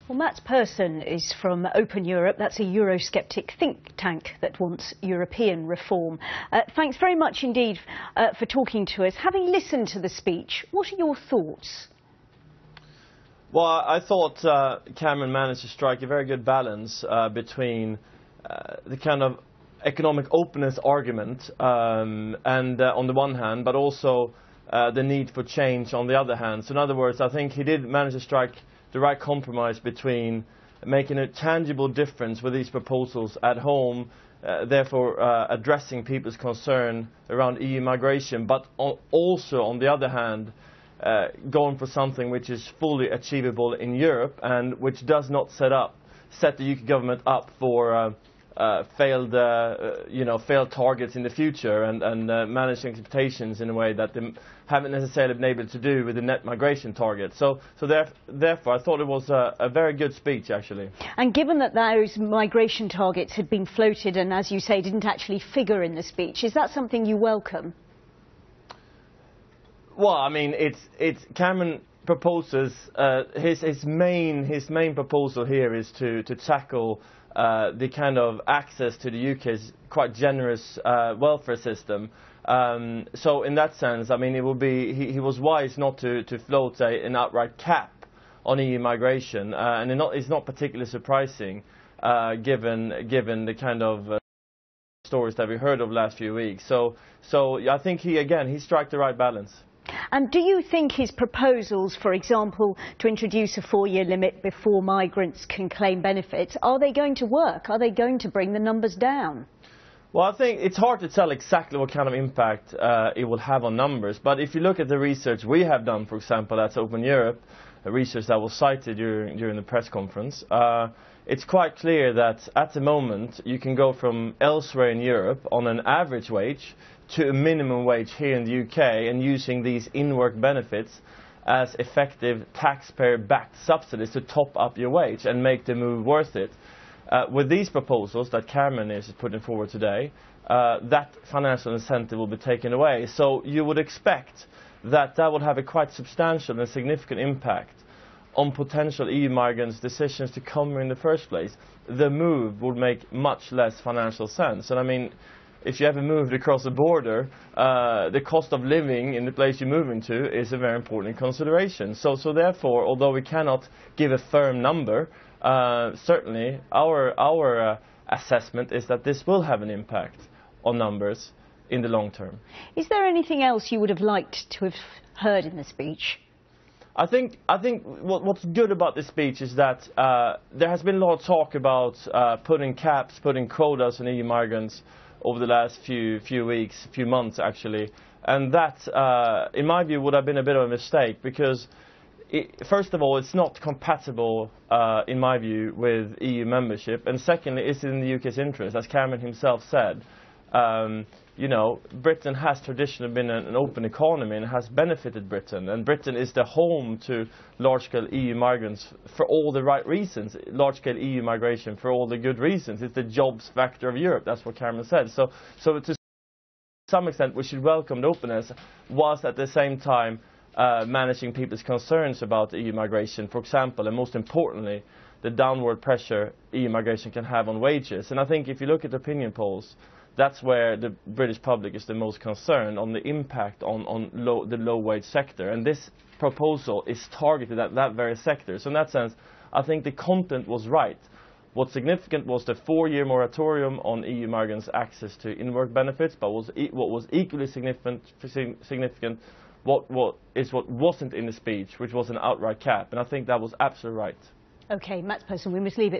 Well, Mats Persson is from Open Europe. That's a Eurosceptic think tank that wants European reform. Thanks very much indeed for talking to us. Having listened to the speech, what are your thoughts? Well, I thought Cameron managed to strike a very good balance between the kind of economic openness argument and on the one hand, but also the need for change on the other hand. So in other words, I think he did manage to strike the right compromise between making a tangible difference with these proposals at home, therefore addressing people's concern around EU migration, but also on the other hand going for something which is fully achievable in Europe and which does not set the UK government up for failed targets in the future and managing expectations in a way that they haven't necessarily been able to do with the net migration target. So therefore, I thought it was a very good speech, actually. And given that those migration targets had been floated and, as you say, didn't actually figure in the speech, is that something you welcome? Well, I mean, it's Cameron proposes his main proposal here is to tackle the kind of access to the UK's quite generous welfare system. So in that sense, I mean, it would be he was wise not to float an outright cap on EU migration, and it's not particularly surprising given the kind of stories that we heard of the last few weeks. So I think he struck the right balance. And do you think his proposals, for example, to introduce a 4-year limit before migrants can claim benefits, are they going to work? Are they going to bring the numbers down? Well, I think it's hard to tell exactly what kind of impact it will have on numbers. But if you look at the research we have done, for example, at Open Europe, a research that was cited during the press conference, it's quite clear that at the moment you can go from elsewhere in Europe on an average wage to a minimum wage here in the UK, and using these in-work benefits as effective taxpayer-backed subsidies to top up your wage and make the move worth it. With these proposals that Cameron is putting forward today, that financial incentive will be taken away. So you would expect that would have a quite substantial and significant impact on potential EU migrants' decisions to come here in the first place. The move would make much less financial sense. And I mean, if you ever moved across the border, the cost of living in the place you're moving to is a very important consideration. So therefore, although we cannot give a firm number, certainly our assessment is that this will have an impact on numbers in the long term. Is there anything else you would have liked to have heard in the speech? I think what's good about this speech is that there has been a lot of talk about putting caps, putting quotas on EU migrants over the last few months actually, and that in my view would have been a bit of a mistake, because first of all, it's not compatible in my view with EU membership, and secondly, it's in the UK's interest, as Cameron himself said. Britain has traditionally been an open economy and has benefited Britain, and Britain is the home to large-scale EU migrants for all the right reasons, large-scale EU migration for all the good reasons. It's the jobs factor of Europe, that's what Cameron said. So to some extent we should welcome the openness, whilst at the same time managing people's concerns about EU migration, for example, and most importantly, the downward pressure EU migration can have on wages. And I think if you look at opinion polls, that's where the British public is the most concerned, on the impact on the low-wage sector. And this proposal is targeted at that very sector. So in that sense, I think the content was right. What's significant was the 4-year moratorium on EU migrants' access to in-work benefits, but what was equally significant what wasn't in the speech, which was an outright cap. And I think that was absolutely right. OK, Mats Persson, we must leave it